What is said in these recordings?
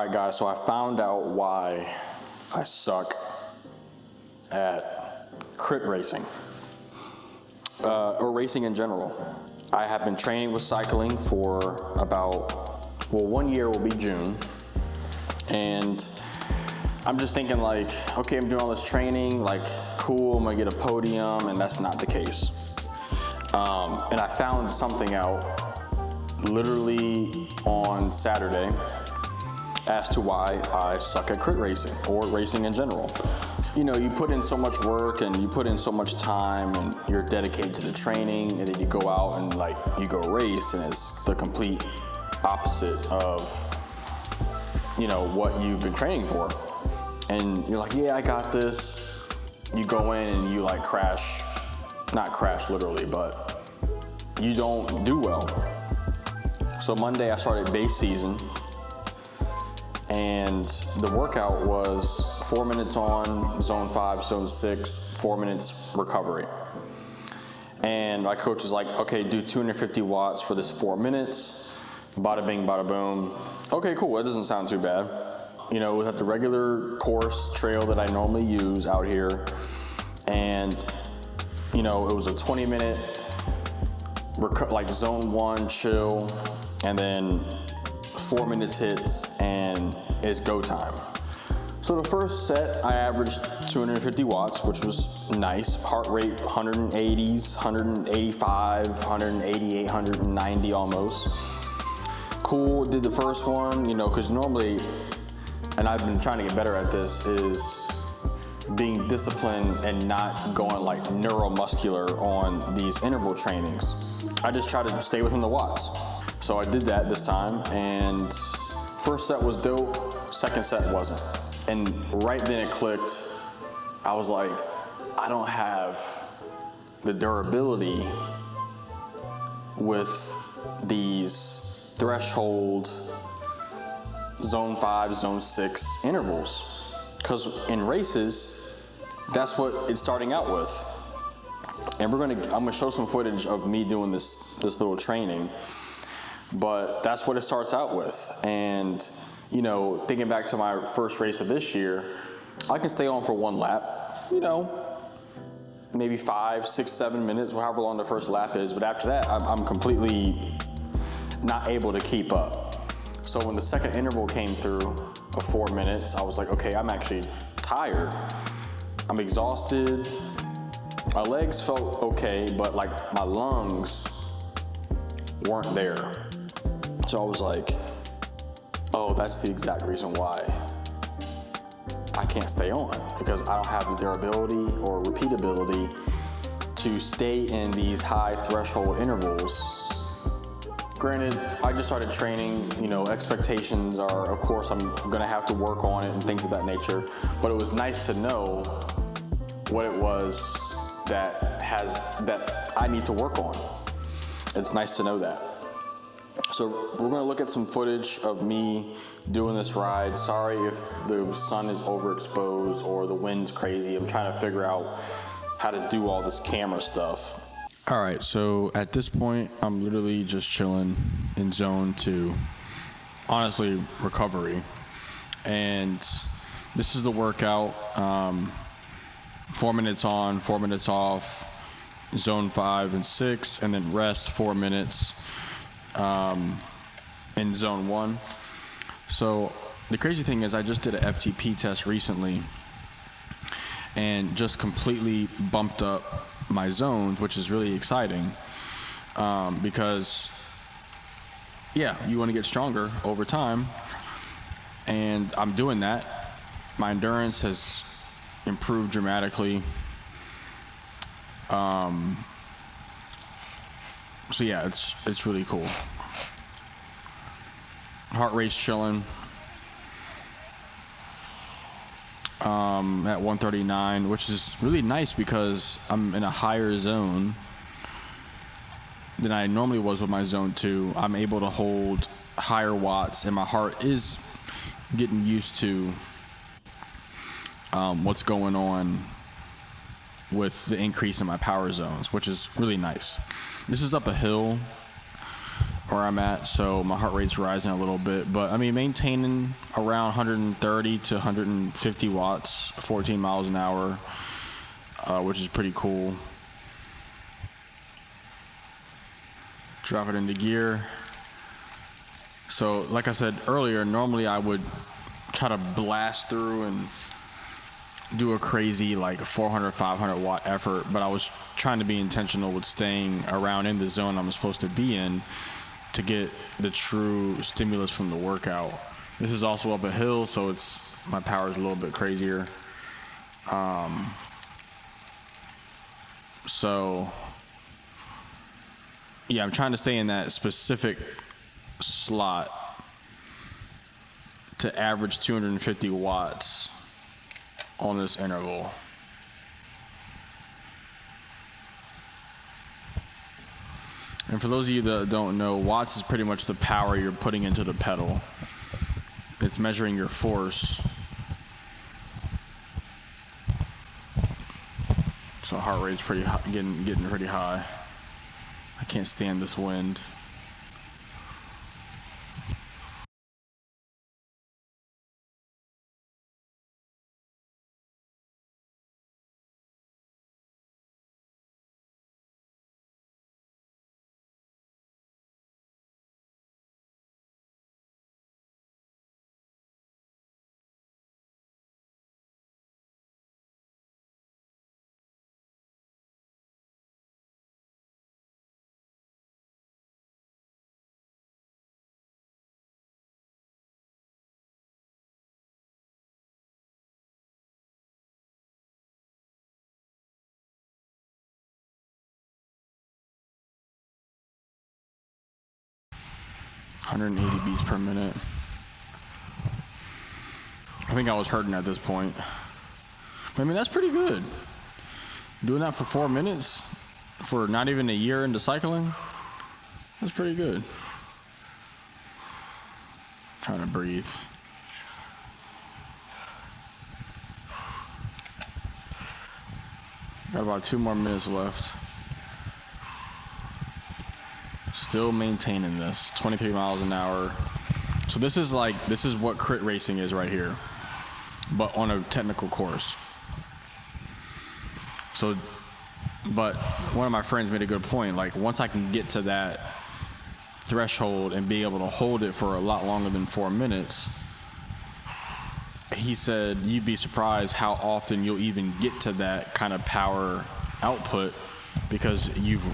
right, guys, so I found out why I suck at crit racing, or racing in general. I have been training with cycling for about, 1 year will be June, and I'm just thinking like, okay, I'm doing all this training, like, cool, I'm gonna get a podium, and that's not the case. And I found something out literally on Saturday as to why I suck at crit racing or racing in general. You know, you put in so much work and you put in so much time and you're dedicated to the training, and then you go out and like you go race and it's the complete opposite of, you know, what you've been training for. And you're like, yeah, I got this. You go in and you like crash, not crash literally, but you don't do well. So Monday I started base season, and the workout was 4 minutes on, zone 5, zone 6, 4 minutes recovery. And my coach is like, okay, do 250 watts for this 4 minutes, bada bing, bada boom. Okay, cool, that doesn't sound too bad. You know, it was at the regular course trail that I normally use out here. And, you know, it was a 20-minute, like zone 1 chill, and then 4 minutes hits, and it's go time. So the first set, I averaged 250 watts, which was nice. Heart rate 180s, 185, 188, 190 almost. Cool, did the first one, you know, because normally, and I've been trying to get better at this, is being disciplined and not going like neuromuscular on these interval trainings. I just try to stay within the watts. So I did that this time, and first set was dope, second set wasn't. And right then it clicked. I was like, I don't have the durability with these threshold zone 5, zone 6 intervals. Because in races, that's what it's starting out with. And I'm gonna show some footage of me doing this little training. But that's what it starts out with. And, you know, thinking back to my first race of this year, I can stay on for one lap, you know, maybe 5, 6, 7 minutes, however long the first lap is. But after that, I'm completely not able to keep up. So when the second interval came through of 4 minutes, I was like, okay, I'm actually tired. I'm exhausted. My legs felt okay, but like my lungs weren't there. So I was like, oh, that's the exact reason why I can't stay on, because I don't have the durability or repeatability to stay in these high threshold intervals. Granted, I just started training, you know, expectations are, of course, I'm gonna have to work on it and things of that nature, but it was nice to know what it was that I need to work on. It's nice to know that. So we're gonna look at some footage of me doing this ride. Sorry if the sun is overexposed or the wind's crazy. I'm trying to figure out how to do all this camera stuff. All right, so at this point, I'm literally just chilling in zone 2. Honestly, recovery. And this is the workout. 4 minutes on, 4 minutes off, zone 5 and 6, and then rest 4 minutes. In zone 1. So the crazy thing is I just did an FTP test recently and just completely bumped up my zones, which is really exciting, because yeah, you want to get stronger over time, and I'm doing that. My endurance has improved dramatically. So yeah, it's really cool. Heart rate's chilling at 139, which is really nice because I'm in a higher zone than I normally was with my zone 2. I'm able to hold higher watts, and my heart is getting used to what's going on with the increase in my power zones, which is really nice. This is up a hill, where I'm at, so my heart rate's rising a little bit. But I mean, maintaining around 130 to 150 watts, 14 miles an hour, which is pretty cool. Drop it into gear. So like I said earlier, normally I would try to blast through and do a crazy like 400, 500 watt effort, but I was trying to be intentional with staying around in the zone I'm supposed to be in to get the true stimulus from the workout. This is also up a hill, so my power is a little bit crazier. So yeah, I'm trying to stay in that specific slot to average 250 watts on this interval. And for those of you that don't know, watts is pretty much the power you're putting into the pedal. It's measuring your force. So heart rate's pretty high, getting pretty high. I can't stand this wind. .180 beats per minute. I think I was hurting at this point. I mean, that's pretty good. Doing that for 4 minutes for not even a year into cycling, that's pretty good. Trying to breathe. Got about 2 more minutes left. Still maintaining this, 23 miles an hour. So this is what crit racing is right here, but on a technical course. So, but one of my friends made a good point. Like, once I can get to that threshold and be able to hold it for a lot longer than 4 minutes, he said you'd be surprised how often you'll even get to that kind of power output because you've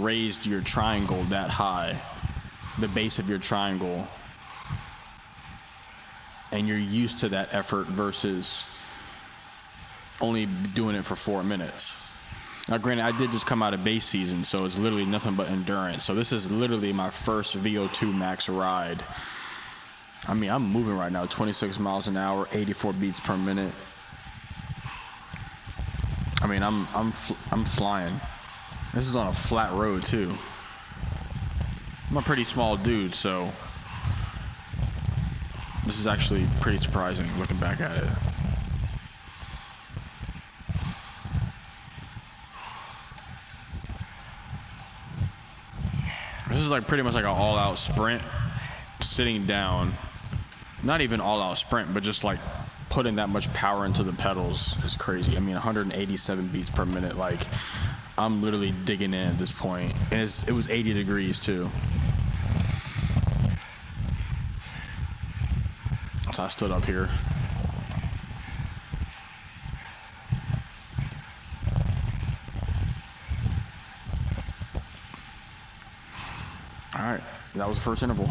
raised your triangle that high, the base of your triangle, and you're used to that effort versus only doing it for 4 minutes. Now, granted, I did just come out of base season, so it's literally nothing but endurance. So this is literally my first VO2 max ride. I mean, I'm moving right now, 26 miles an hour, 84 beats per minute. I mean, I'm flying. This is on a flat road too. I'm a pretty small dude, so this is actually pretty surprising looking back at it. This is like pretty much like an all-out sprint, sitting down. Not even all-out sprint, but just like putting that much power into the pedals is crazy. I mean, 187 beats per minute. Like, I'm literally digging in at this point. And it was 80 degrees too. So I stood up here. All right, that was the first interval.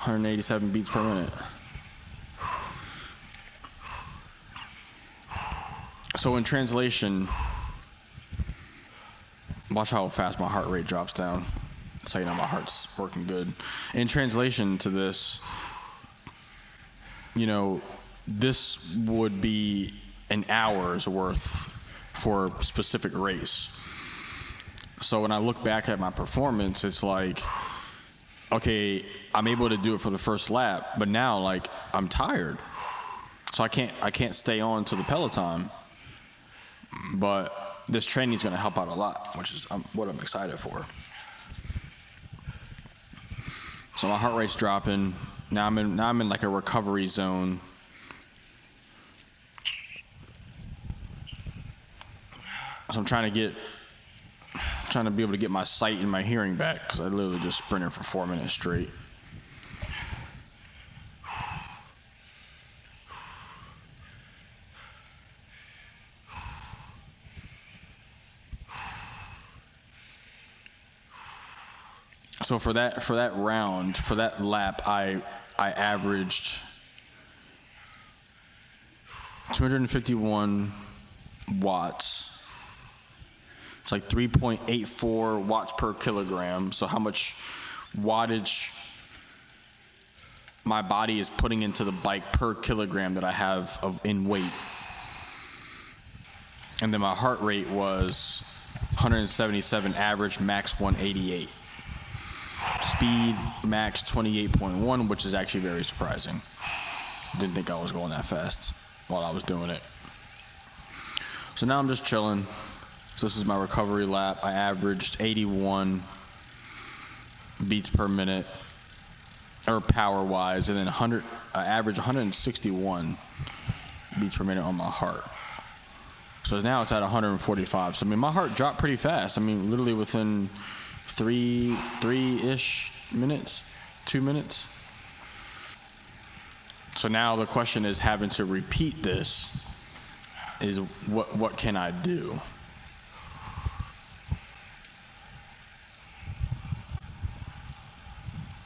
187 beats per minute. So in translation, watch how fast my heart rate drops down. That's how you know my heart's working good. In translation to this, you know, this would be an hour's worth for a specific race. So when I look back at my performance, it's like, okay, I'm able to do it for the first lap, but now like I'm tired. So I can't stay on to the Peloton. But this training is going to help out a lot, which is what I'm excited for. So my heart rate's dropping. Now I'm in like a recovery zone. So I'm trying to be able to get my sight and my hearing back because I literally just sprinted for 4 minutes straight. So for that lap, I averaged 251 watts. It's like 3.84 watts per kilogram. So how much wattage my body is putting into the bike per kilogram that I have in weight. And then my heart rate was 177, average max 188. Speed max 28.1, which is actually very surprising. Didn't think I was going that fast while I was doing it. So now I'm just chilling. So this is my recovery lap. I averaged 81 beats per minute, or power-wise, and then I averaged 161 beats per minute on my heart. So now it's at 145. So I mean, my heart dropped pretty fast. I mean, literally within three-ish minutes, 2 minutes. So now the question is, having to repeat this, is what can I do?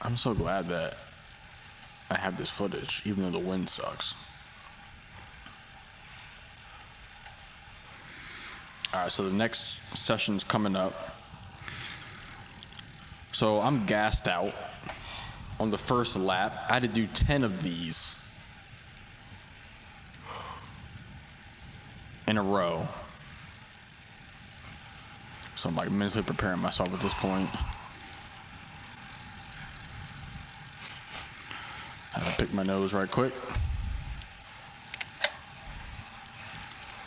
I'm so glad that I have this footage, even though the wind sucks. All right, so the next session's coming up. So I'm gassed out on the first lap. I had to do 10 of these in a row. So I'm like mentally preparing myself at this point. I had to pick my nose right quick.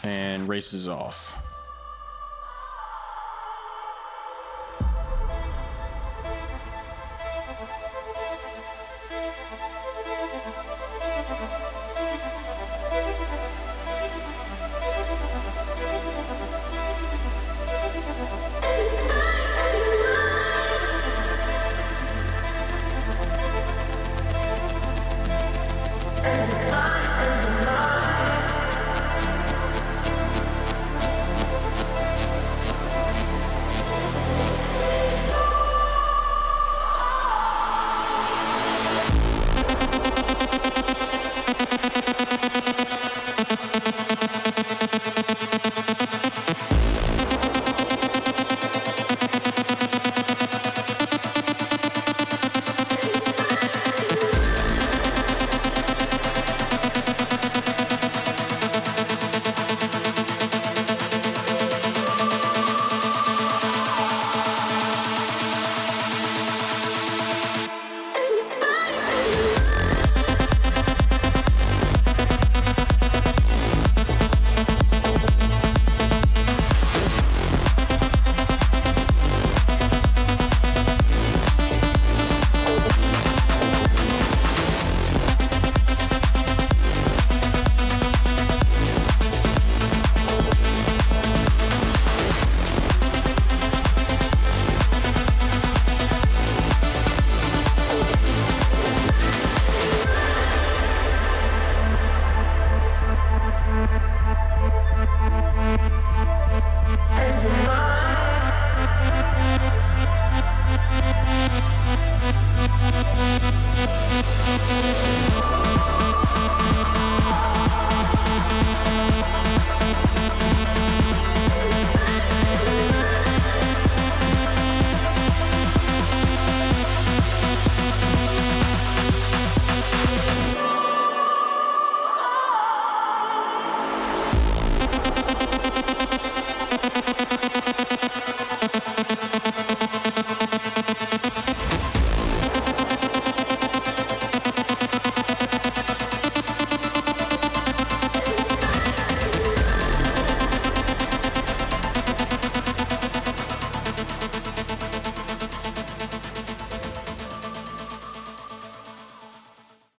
And race is off.